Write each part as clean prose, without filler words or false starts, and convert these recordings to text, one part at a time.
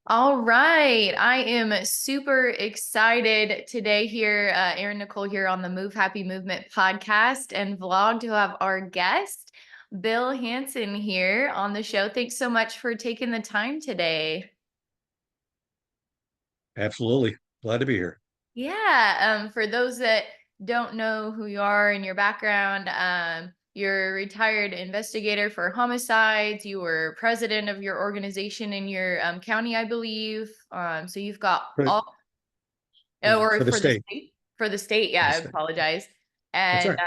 All right. I am super excited today here, Erin Nicole here on the Move Happy Movement podcast and vlog to have our guest, Bill Hanson here on the show. Thanks so much for taking the time today. Absolutely. Glad to be here. Yeah, for those that don't know who you are and your background, you're a retired investigator for homicides. You were president of your organization in your county, I believe. So you've got For, all yeah, or for the for the state. state? For the state, For yeah, the I state. apologize. That's And right.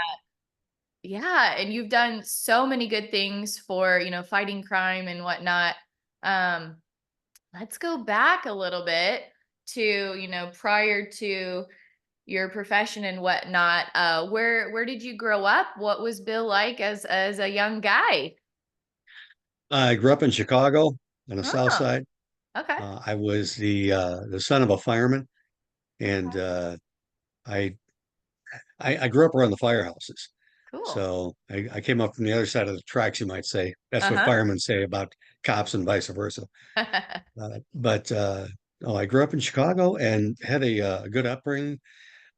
yeah, and you've done so many good things for, fighting crime and whatnot. Um, let's go back a little bit to, prior to your profession and whatnot. Where did you grow up? What was Bill like as a young guy? I grew up in Chicago on the South Oh, Side. okay. I was the son of a fireman, and I, I grew up around the firehouses. Cool. So I came up from the other side of the tracks, you might say. That's what Uh-huh. firemen say about cops and vice versa. But oh, I grew up in Chicago and had a good upbringing.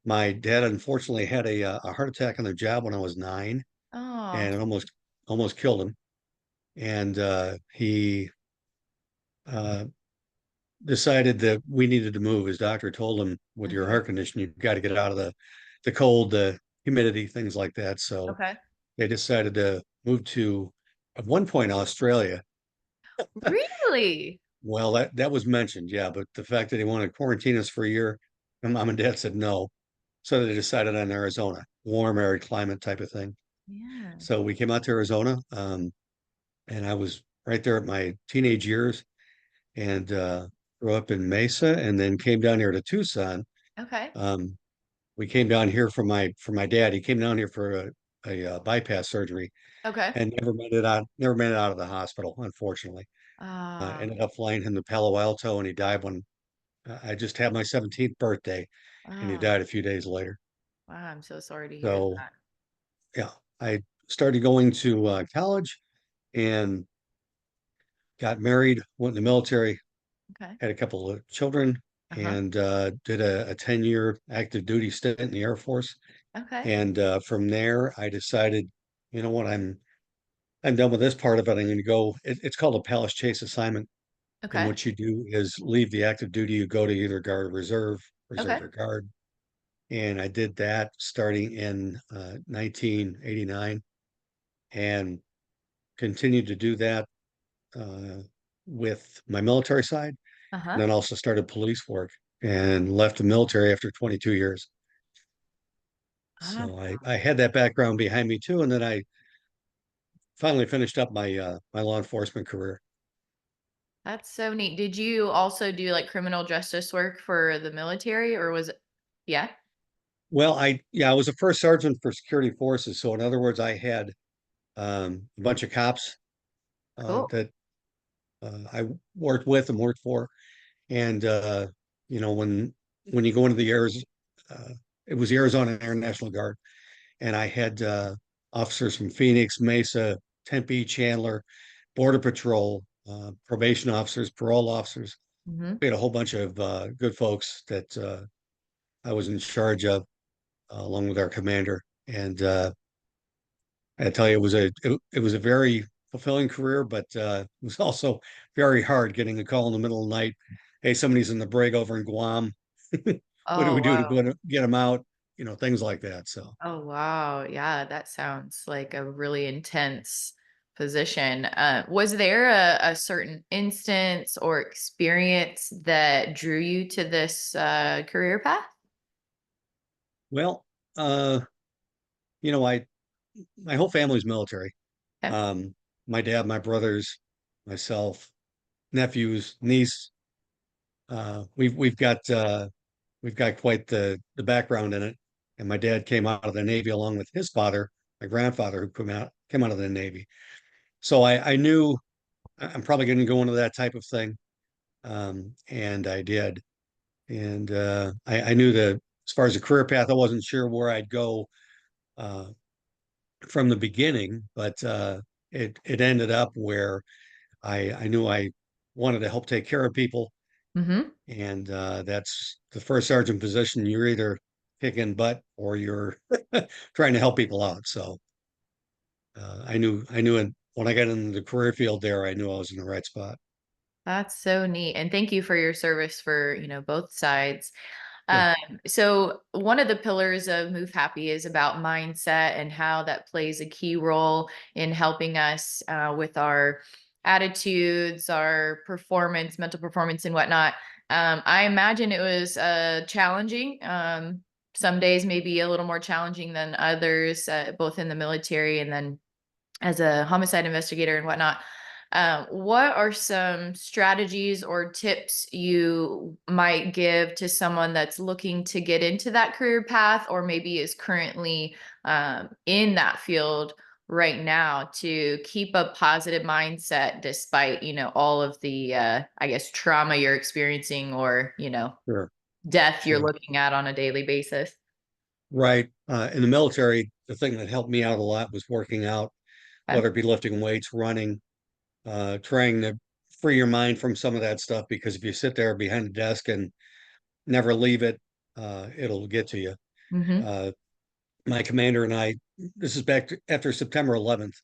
My dad unfortunately had a heart attack on the job when I was 9, Oh, and it almost killed him. And he uh, decided that we needed to move. His doctor told him, with your mhm. heart condition, you've got to get out of the cold, the humidity, things like that. So Okay. they decided to move to, at one point, Australia. Really? Well, that was mentioned, yeah, but the fact that he wanted to quarantine us for a year, and mom and dad said no. So they decided on Arizona, warm, arid climate type of thing. Yeah. So we came out to Arizona, and I was right there at my teenage years, and grew up in Mesa, and then came down here to Tucson. Okay. Um, we came down here for my dad. He came down here for a bypass surgery Okay. and never made it out of the hospital, unfortunately. Ah, Ended up flying him to Palo Alto, and he died when I just had my 17th birthday, and he ah, died a few days later. wow, I'm so sorry to hear So that. yeah, I started going to college and got married, went in the military, Okay. had a couple of children, Uh-huh. and did a 10-year active duty stint in the Air Force. Okay. And from there, I decided, you know what, I'm done with this part of it. I'm going to go. It's called a Palace Chase assignment, and Okay. what you do is leave the active duty. You go to either guard or reserve, Okay. reserve or guard. And I did that starting in 1989, and continued to do that uh, with my military side, and Uh-huh. then also started police work and left the military after 22 years. Ah, So I had that background behind me too, and then I finally finished up my law enforcement career. that's so neat. Did you also do like criminal justice work for the military or was it? Yeah. Well, I was a first sergeant for security forces, so in other words, I had a bunch of cops Cool. that I worked with and worked for, and you know when you go into the airs, uh, it was the Arizona Air National Guard, and I had officers from Phoenix, Mesa, Tempe, Chandler, Border Patrol, probation officers, parole officers. Hmm. We had a whole bunch of good folks that I was in charge of, along with our commander. And I tell you, it was a very fulfilling career, but it was also very hard getting a call in the middle of the night. Hey, somebody's in the brig over in Guam. What do Oh, we do to wow. go to get them out? Things like that. So. Oh, wow. Yeah, that sounds like a really intense position. Was there a certain instance or experience that drew you to this career path? Well, uh, I my whole family's military. Okay. Um, my dad, my brothers, myself, nephews, niece. We've got quite the background in it. And my dad came out of the Navy along with his father, my grandfather, who came out of the Navy. So I knew I'm probably going to go into that type of thing, and I did. And I knew that as far as a career path, I wasn't sure where I'd go uh, from the beginning, but it ended up where I knew I wanted to help take care of people, Hmm. And that's the first sergeant position. You're either kicking butt or you're trying to help people out. So I knew when I got into the career field there, I knew I was in the right spot. That's so neat. And thank you for your service for, you know, both sides. Sure, Um, so one of the pillars of Move Happy is about mindset and how that plays a key role in helping us with our attitudes, our performance, mental performance, and whatnot. I imagine it was challenging. Some days maybe a little more challenging than others, both in the military and then as a homicide investigator and whatnot. What are some strategies or tips you might give to someone that's looking to get into that career path, or maybe is currently in that field right now, to keep a positive mindset despite, you know, all of the, I guess, trauma you're experiencing, or, you know, sure, death you're sure. looking at on a daily basis? Right. In the military, the thing that helped me out a lot was working out, Okay. whether it be lifting weights, running, trying to free your mind from some of that stuff. Because if you sit there behind a desk and never leave it, it'll get to you. Mm-hmm. Uh, my commander and I, this is after September 11th,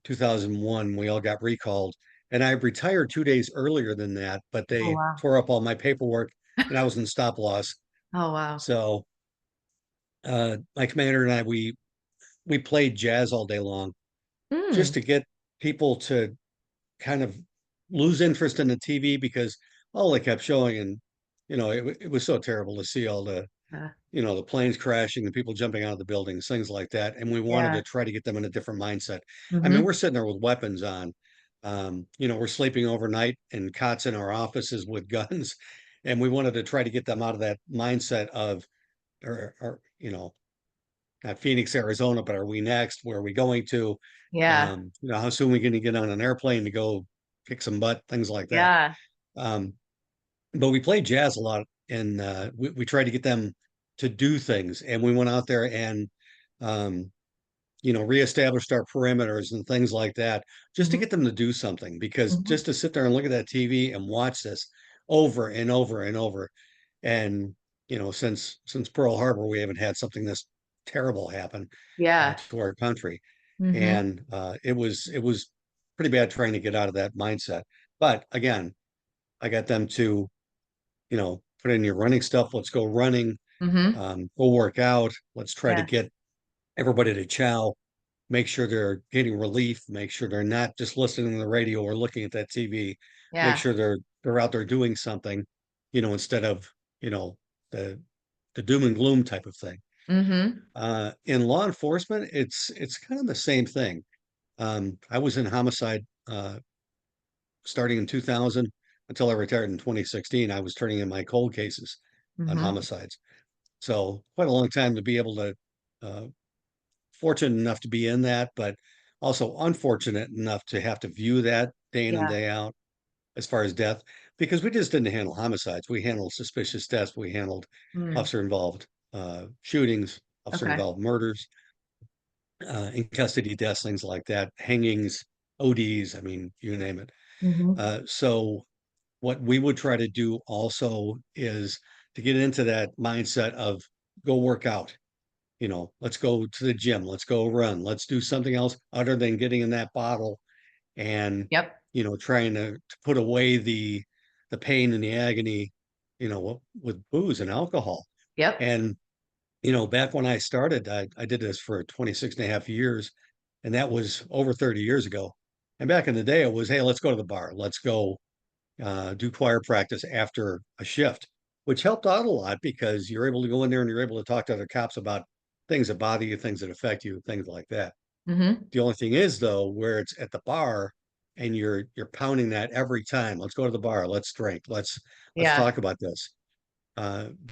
2001, we all got recalled. And I retired 2 days earlier than that, but Oh, they wow. tore up all my paperwork and I was in stop loss. Oh, wow. So my commander and I, we played jazz all day long just Mm. to get people to kind of lose interest in the TV because all they kept showing, and it was so terrible to see all Uh, the planes crashing and people jumping out of the buildings, things like that. And we wanted yeah. to try to get them in a different mindset. I mean, Mm-hmm. we're sitting there with weapons on. We're sleeping overnight in cots in our offices with guns, and we wanted to try to get them out of that mindset of, or not Phoenix, Arizona, but are we next? Where are we going to? Yeah. How soon are we going to get on an airplane to go kick some butt, things like that. Yeah. Um, but we played jazz a lot, and we tried to get them to do things. And we went out there and, um, reestablished our perimeters and things like that, just to Mhm, get them to do something. Because mhm. just to sit there and look at that TV and watch this over and over and over, and since Pearl Harbor, we haven't had something this terrible happen Yeah. to our country, Mhm, and it was pretty bad trying to get out of that mindset. But again, I got them to put in your running stuff. Let's go running. mhm. Go work out. Let's try to Yeah. get everybody to chow. Make sure they're getting relief. Make sure they're not just listening to the radio or looking at that TV. Make Yeah. sure they're out there doing something, instead of the the doom and gloom type of thing. Mhm. In law enforcement, it's kind of the same thing. I was in homicide starting in 2000 until I retired in 2016. I was turning in my cold cases on Mhm. homicides. So quite a long time to be able to, uh, fortunate enough to be in that, but also unfortunate enough to have to view that day in and Yeah. day out as far as death, because we just didn't handle homicides. We handled suspicious deaths. We handled Mm. officer involved shootings, officer Okay. involved murders, in custody deaths, things like that, hangings, ODs. I mean, you name it. Mhm. So what we would try to do also is to get into that mindset of go work out. Let's go to the gym, let's go run, let's do something else other than getting in that bottle and Yep. trying to put away the pain and the agony, with booze and alcohol. Yep. And back when I started, I did this for 26 and a half years, and that was over 30 years ago. And back in the day, it was, hey, let's go to the bar, let's go do choir practice after a shift, which helped out a lot because you're able to go in there and you're able to talk to other cops about things that bother you, things that affect you, things like that. Mhm. The only thing is though, where it's at the bar and you're pounding that every time. Let's go to the bar, let's drink, let's Yeah. talk about this.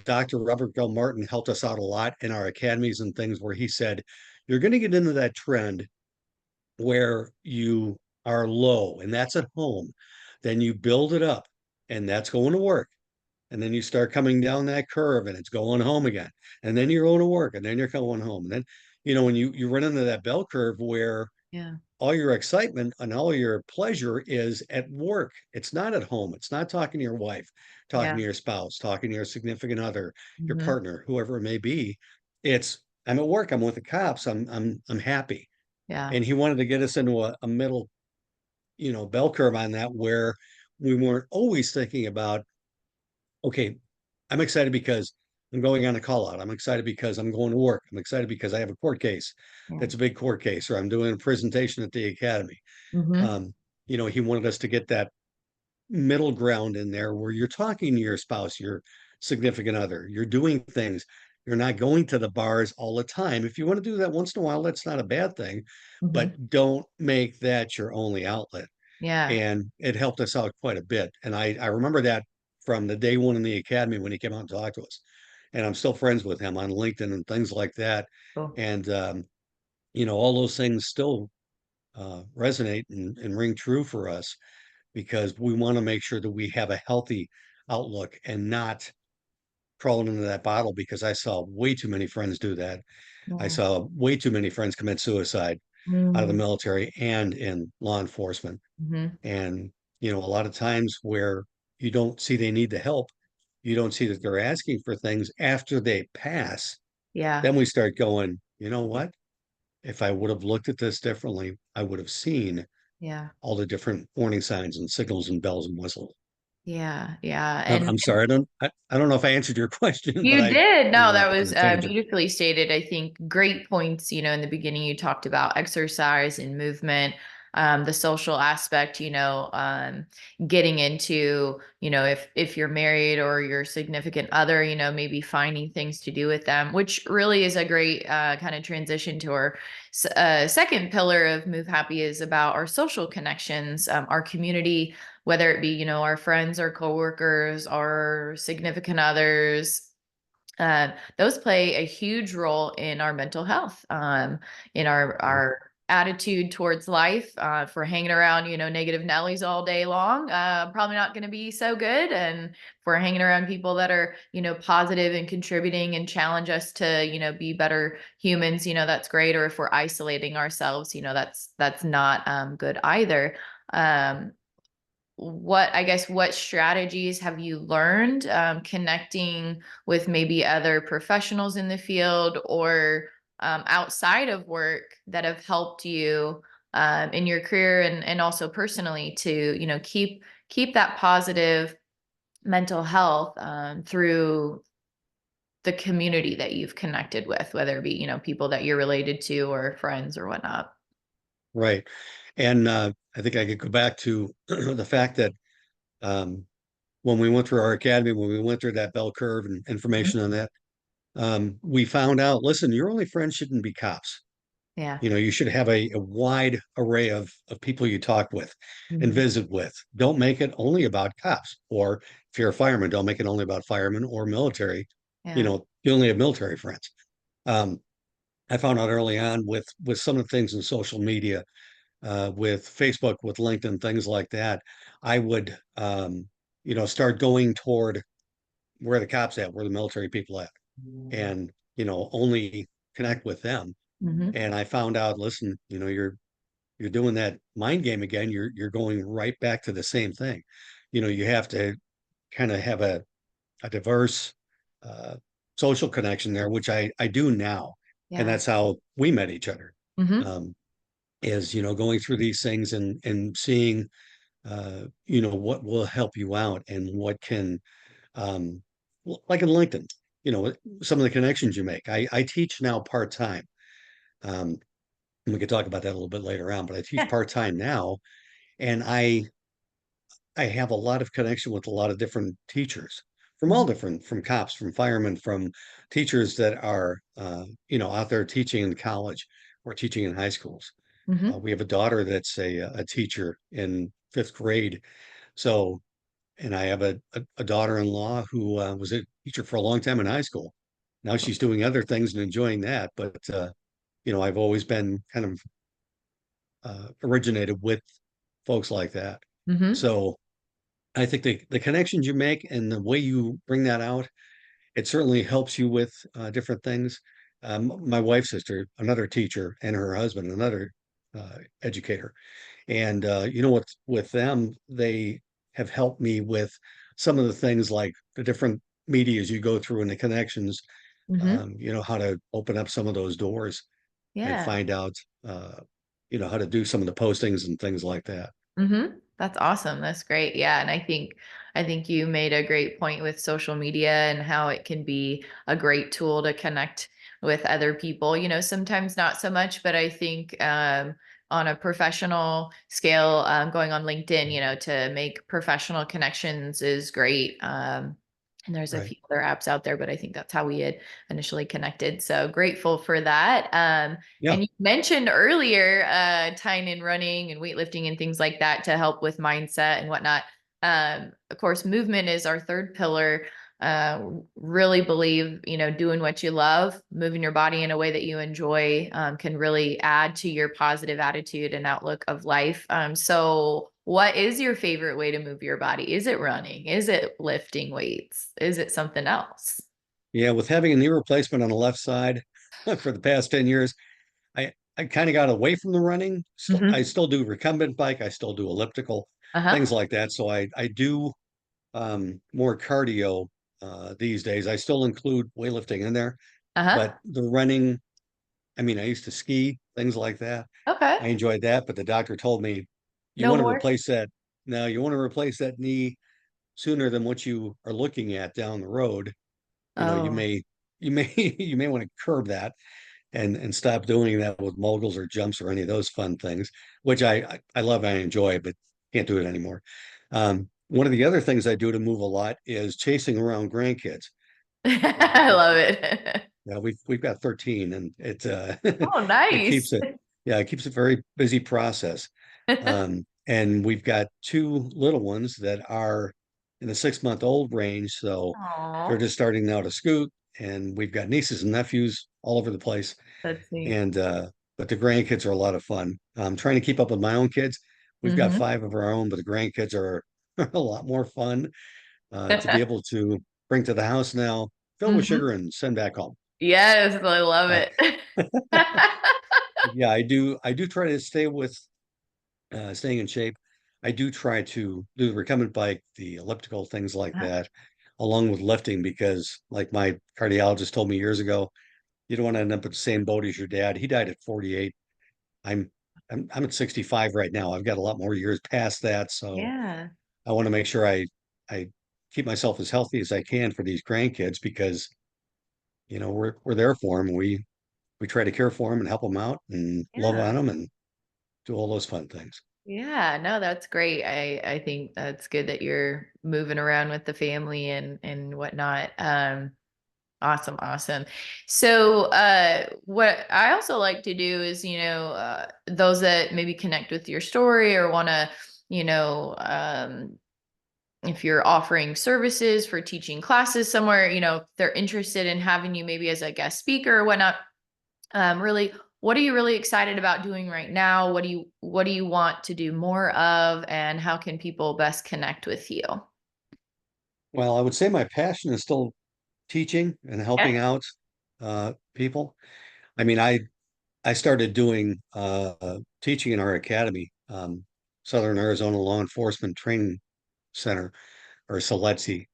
Dr. Robert Bell Martin helped us out a lot in our academies and things where he said, you're going to get into that trend where you are low, and that's at home. Then you build it up, and that's going to work. And then you start coming down that curve, and it's going home again. And then you're going to work, and then you're going home. And then, when you run into that bell curve where Yeah. all your excitement and all your pleasure is at work. It's not at home. It's not talking to your wife, talking Yeah. to your spouse, talking to your significant other, your Hmm. partner, whoever it may be. It's I'm at work. I'm with the cops. I'm happy. Yeah. And he wanted to get us into a middle, bell curve on that where we weren't always thinking about, okay, I'm excited because I'm going on a call out. I'm excited because I'm going to work. I'm excited because I have a court case Yeah. that's a big court case, or I'm doing a presentation at the academy. Hmm. Um, he wanted us to get that middle ground in there where you're talking to your spouse, your significant other, you're doing things. You're not going to the bars all the time. If you want to do that once in a while, that's not a bad thing, Hmm. but don't make that your only outlet. Yeah. And it helped us out quite a bit. And I remember that from the day one in the academy when he came out and talked to us. And I'm still friends with him on LinkedIn and things like that. Cool. And all those things still resonate and ring true for us because we want to make sure that we have a healthy outlook and not crawling into that bottle because I saw way too many friends do that. I Yeah. saw way too many friends commit suicide out of the Hmm. military and in law enforcement. Hmm. And, a lot of times where you don't see they need the help, you don't see that they're asking for things after they pass. Yeah. Then we start going, you know what? If I would have looked at this differently, I would have seen Yeah. all the different warning signs and signals and bells and whistles. Yeah. Yeah. I'm sorry, I don't know if I answered your question, but You I did. went No, off that on was a tangent. beautifully stated. I think great points. In the beginning, you talked about exercise and movement, the social aspect, getting into, if you're married or your significant other, maybe finding things to do with them, which really is a great kind of transition to our second pillar of Move Happy is about our social connections, our community, whether it be, our friends, our coworkers, our significant others, those play a huge role in our mental health, in our attitude towards life. If we're hanging around, negative Nellies all day long, probably not going to be so good. And if we're hanging around people that are, positive and contributing and challenge us to, be better humans, that's great. Or if we're isolating ourselves, that's not good either. Um, what strategies have you learned connecting with maybe other professionals in the field or outside of work that have helped you in your career and also personally to keep that positive mental health through the community that you've connected with, whether it be people that you're related to or friends or whatnot. Right. And I think I could go back to the fact that um, when we went through our academy, when we went through that bell curve and information on that, we found out, listen, your only friends shouldn't be cops. Yeah. You should have a wide array of people you talk with and Hmm. visit with. Don't make it only about cops. Or if you're a fireman, don't make it only about firemen or military. Yeah. You only have military friends. Um, I found out early on with some of the things in social media, with Facebook, with LinkedIn, things like that. I would start going toward where the cops at, where the military people at, and only connect with them. Hmm. And I found out, listen, you're doing that mind game again. You're going right back to the same thing. You have to kind of have a diverse uh, social connection there, which I do now, and Yeah. that's how we met each other. Hmm. Um, is going through these things and seeing what will help you out and what can um, like in LinkedIn, some of the connections you make. I teach now part time. Um, and we could talk about that a little bit later on, but I teach Yeah. part time now, and I have a lot of connection with a lot of different teachers from all different, from cops, from firemen, from teachers that are out there teaching in college or teaching in high schools. Hmm. We have a daughter that's a teacher in fifth grade. So, and I have a daughter-in-law who was a teacher for a long time in high school. Now she's doing other things and enjoying that. But, I've always been kind of originated with folks like that. Hmm. So I think the connections you make and the way you bring that out, it certainly helps you with different things. My wife's sister, another teacher, and her husband, another educator. And you know what, with them, they have helped me with some of the things like the different medias you go through and the connections, Hmm. you know, how to open up some of those doors and Yeah. find out, you know, how to do some of the postings and things like that. That's awesome. That's great. Yeah, and I think you made a great point with social media and how it can be a great tool to connect with other people. Sometimes not so much, but I think on a professional scale, going on LinkedIn, to make professional connections is great. And there's a Right. few other apps out there, but I think that's how we had initially connected. So grateful for that. Yeah. And you mentioned earlier tying in running and weightlifting and things like that to help with mindset and whatnot. Of course, movement is our third pillar. Really believe, doing what you love, moving your body in a way that you enjoy can really add to your positive attitude and outlook of life. So, what is your favorite way to move your body? Is it running? Is it lifting weights? Is it something else? Yeah. With having a knee replacement on the left side for the past 10 years, I kind of got away from the running. Still, I Hmm. still do recumbent bike. I still do elliptical, Uh-huh. things like that. So I do more cardio these days. I still include weightlifting in there, but Uh-huh. the running, I mean, I used to ski, things like that. Okay. I enjoyed that, but the doctor told me you No want to more. replace that. No, you want to replace that knee sooner than what you are looking at down the road. You know, Oh. you may want to curb that and stop doing that with moguls or jumps or any of those fun things, which I love and I enjoy, but can't do it anymore. One of the other things I do to move a lot is chasing around grandkids. I love it. Yeah, we've got 13, and Oh, it keeps nice. it, yeah, it keeps a very busy process. And we've got two little ones that are in the 6 month old range, so they're Oh, just starting now to scoot, and we've got nieces and nephews all over the place. that's neat. And but the grandkids are a lot of fun. I'm trying to keep up with my own kids. We've got Hmm. five of our own, but the grandkids are a lot more fun to be able to bring to the house now, fill with Hmm. sugar, and send back home. Yes, I love Uh, it. yeah, I do try to stay with staying in shape. I do try to do the recumbent bike, the elliptical, things like that, along with lifting, because like my cardiologist told me years ago, you don't want to end up at the same boat as your dad. He died at 48. I'm I'm at 65 right now. I've got a lot more years past that, so Yeah, I want to make sure I keep myself as healthy as I can for these grandkids, because you know we're there for them. We try to care for them and help them out and love yeah, on them and do all those fun things. yeah. No, that's great. I think that's good that you're moving around with the family and whatnot. Awesome, awesome. So, what I also like to do is, those that maybe connect with your story or want to, you know, if you're offering services for teaching classes somewhere, if they're interested in having you maybe as a guest speaker or whatnot. Really, what are you really excited about doing right now? What do you want to do more of, and how can people best connect with you? Well, I would say my passion is still teaching and Yeah. helping out people. I mean, I started doing teaching in our academy, Southern Arizona Law Enforcement Training Center, or SELETSI.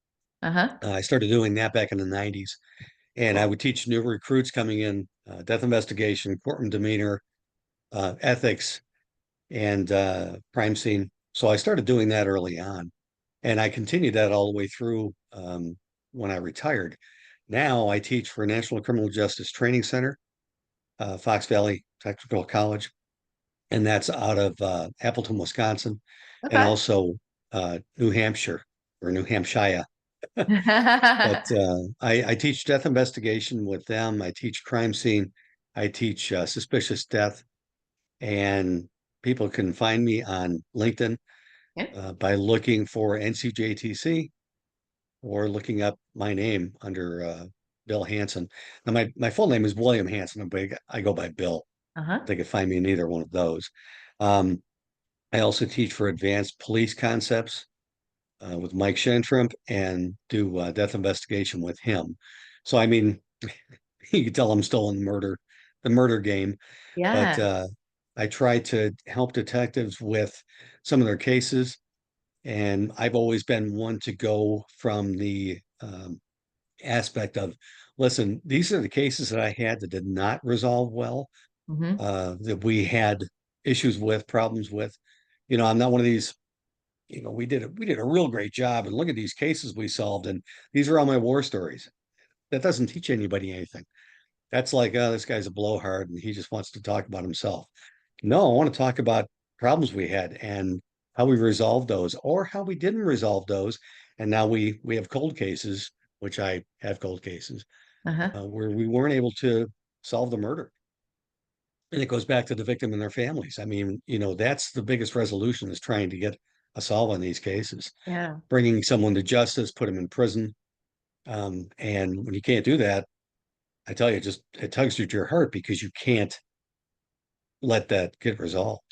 Uh-huh. I started doing that back in the 90s, and I Cool. would teach new recruits coming in death investigation, courtroom demeanor, ethics, and crime scene. So I started doing that early on, and I continued that all the way through when I retired. Now I teach for National Criminal Justice Training Center, Fox Valley Technical College, and that's out of Appleton, Wisconsin, and Okay. also New Hampshire or New Hampshire. But I teach death investigation with them. I teach crime scene. I teach suspicious death, and people can find me on LinkedIn Yeah. by looking for NCJTC or looking up my name under Bill Hanson. Now, my full name is William Hanson, but I go by Bill. Uh-huh. They could find me in either one of those. Um, I also teach for advanced police concepts with Mike Shentrimp and do death investigation with him. So, I mean, you can tell I'm still in the murder game, but Yeah. I try to help detectives with some of their cases. And I've always been one to go from the aspect of, listen, these are the cases that I had that did not resolve well, Hmm. that we had issues with, problems with. I'm not one of these, we did a real great job, and look at these cases we solved, and these are all my war stories. That doesn't teach anybody anything. That's like, oh, this guy's a blowhard and he just wants to talk about himself. No, I want to talk about problems we had and how we resolved those or how we didn't resolve those. And now we have cold cases, which I have cold cases, Uh-huh. where we weren't able to solve the murder. And it goes back to the victim and their families. I mean, that's the biggest resolution, is trying to get a solve on these cases, Yeah. bringing someone to justice, put them in prison. And when you can't do that, I tell you, it tugs you at your heart because you can't let that get resolved.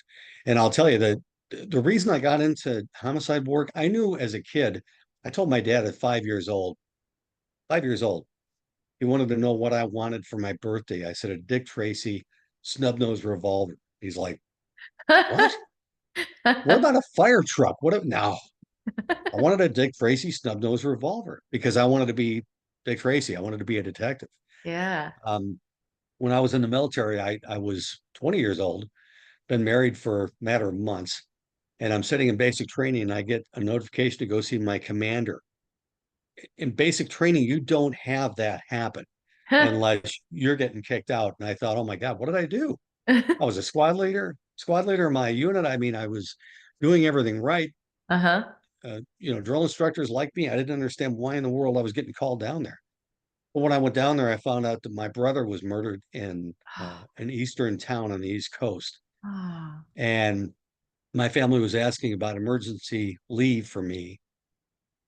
And I'll tell you that the reason I got into homicide work, I knew as a kid, I told my dad at 5 years old, he wanted to know what I wanted for my birthday. I said a Dick Tracy snub nose revolver. He's like, what? What about a fire truck? No, I wanted a Dick Tracy snub nose revolver because I wanted to be Dick Tracy. I wanted to be a detective. Yeah. Um, when I was in the military, I was 20 years old, been married for a matter of months, and I'm sitting in basic training and I get a notification to go see my commander. In basic training, you don't have that happen unless you're getting kicked out. And I thought, oh my God, what did I do? I was a squad leader of my unit. I mean, I was doing everything right. Uh-huh. Drill instructors liked me. I didn't understand why in the world I was getting called down there. But when I went down there, I found out that my brother was murdered in an eastern town on the East Coast. Oh. And my family was asking about emergency leave for me.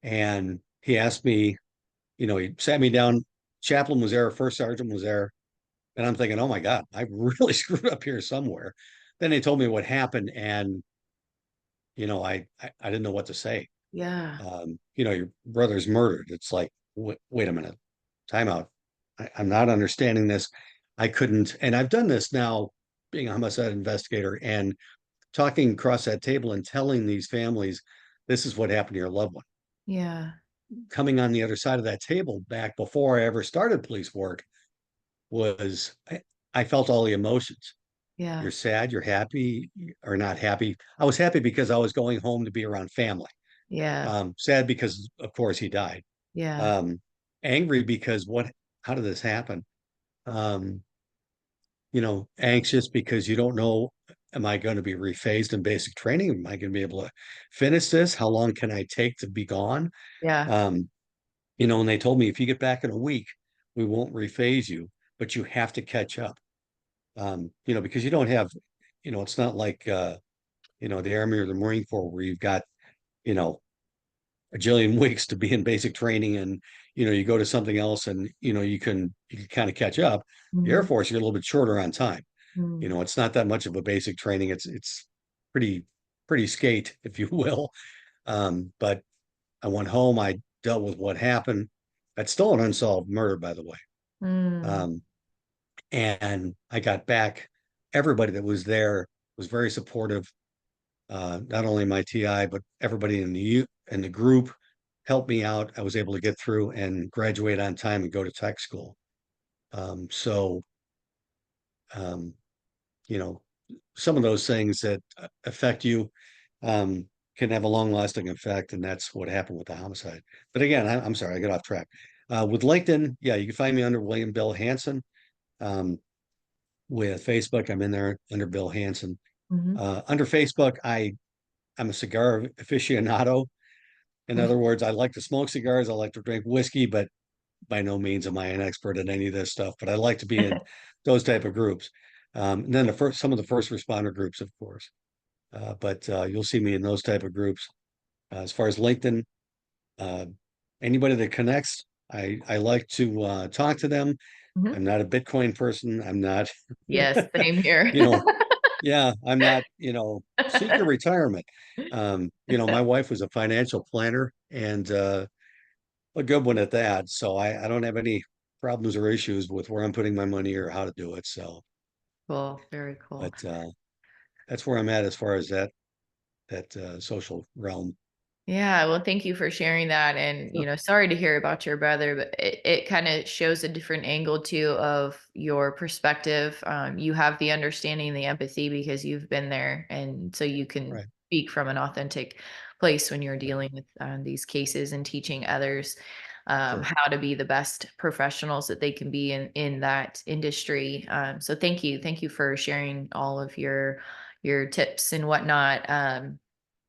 And he asked me, he sat me down. Chaplain was there, first sergeant was there. And I'm thinking, oh my God, I really screwed up here somewhere. Then they told me what happened. And, I didn't know what to say. Yeah. Your brother's murdered. It's like, wait a minute, time out. I'm not understanding this. I couldn't, and I've done this now, being a homicide investigator and talking across that table and telling these families, this is what happened to your loved one. Yeah. Coming on the other side of that table back before I ever started police work was I felt all the emotions. Yeah. You're sad, you're happy, or not happy. I was happy because I was going home to be around family. Yeah. Sad because, of course, he died. Yeah. Um, Angry because how did this happen? Um, Anxious because you don't know, am I going to be rephased in basic training? Am I going to be able to finish this? How long can I take to be gone? Yeah. Um, and they told me if you get back in a week, we won't rephase you, but you have to catch up. Because you don't have, it's not like the Army or the Marine Corps where you've got, you know, a jillion weeks to be in basic training and you go to something else and you can kind of catch up. The Air Hmm. Force, you're a little bit shorter on time. Mm. It's not that much of a basic training. It's pretty pretty skate, if you will. But I went home, I dealt with what happened. That's still an unsolved murder, by the way. Mm. um, and I got back. Everybody that was there was very supportive. Not only my TI, but everybody in the group helped me out. I was able to get through and graduate on time and go to tech school. So, um, you know, some of those things that affect you um, can have a long lasting effect. And that's what happened with the homicide. But again, I'm sorry, I got off track. With LinkedIn, yeah, you can find me under William Bill Hanson. Um, with Facebook, I'm in there under Bill Hanson. Hmm. Under Facebook, I'm a cigar aficionado. In other words, I like to smoke cigars, I like to drink whiskey, but by no means am I an expert at any of this stuff. But I like to be in those type of groups. And then some of the first responder groups, of course. But you'll see me in those type of groups. As far as LinkedIn, uh, anybody that connects, I like to talk to them. Hmm. I'm not a Bitcoin person. I'm not, Yes, same here. you know, yeah, I'm not, seek your retirement. My wife was a financial planner and a good one at that. So I don't have any problems or issues with where I'm putting my money or how to do it. So, Cool. Very cool. but that's where I'm at as far as that social realm. Yeah, well, thank you for sharing that. And, Sure. sorry to hear about your brother, but it kind of shows a different angle too of your perspective. You have the understanding, the empathy because you've been there. And so you can Right. speak from an authentic place when you're Right. dealing with these cases and teaching others Sure. how to be the best professionals that they can be in that industry. So thank you. Thank you for sharing all of your tips and whatnot.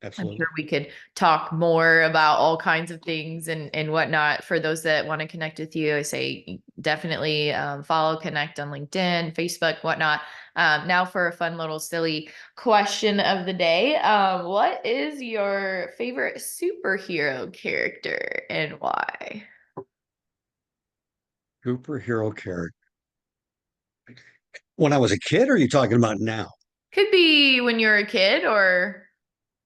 I'm sure Absolutely. we could talk more about all kinds of things and whatnot. For those that want to connect with you, I say definitely follow, connect on LinkedIn, Facebook, whatnot. Now for a fun little silly question of the day. What is your favorite superhero character and why? Superhero character. When I was a kid, or are you talking about now? Could be when you're a kid or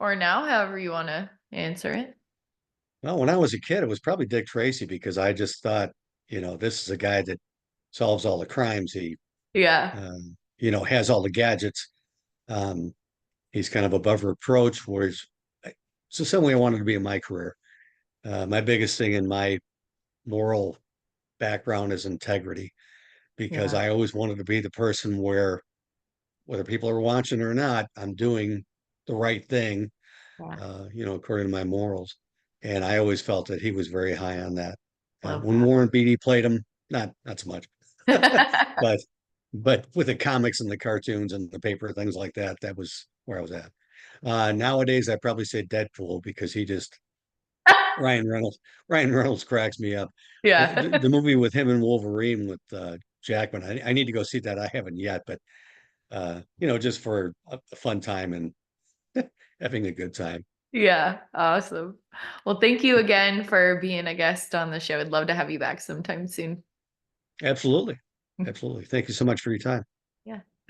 now, however you want to answer it. Well, when I was a kid, it was probably Dick Tracy because I just thought, this is a guy that solves all the crimes. He, Yeah. has all the gadgets. Um, he's kind of above reproach, whereas so some way I wanted to be in my career. My biggest thing in my moral background is integrity because Yeah. I always wanted to be the person where, whether people are watching or not, I'm doing the right thing, Yeah. according to my morals. And I always felt that he was very high on that. Love When Warren Beatty played him, not so much, that. but with the comics and the cartoons and the paper things like that, that was where I was at. Nowadays, I probably say Deadpool because he just Ryan Reynolds. Ryan Reynolds cracks me up. The Yeah. movie with him and Wolverine with Jackman. I need to go see that. I haven't yet, but just for a fun time and having a good time. Yeah. Awesome. Well, thank you again for being a guest on the show. I'd love to have you back sometime soon. Absolutely. Absolutely. Thank you so much for your time. Yeah.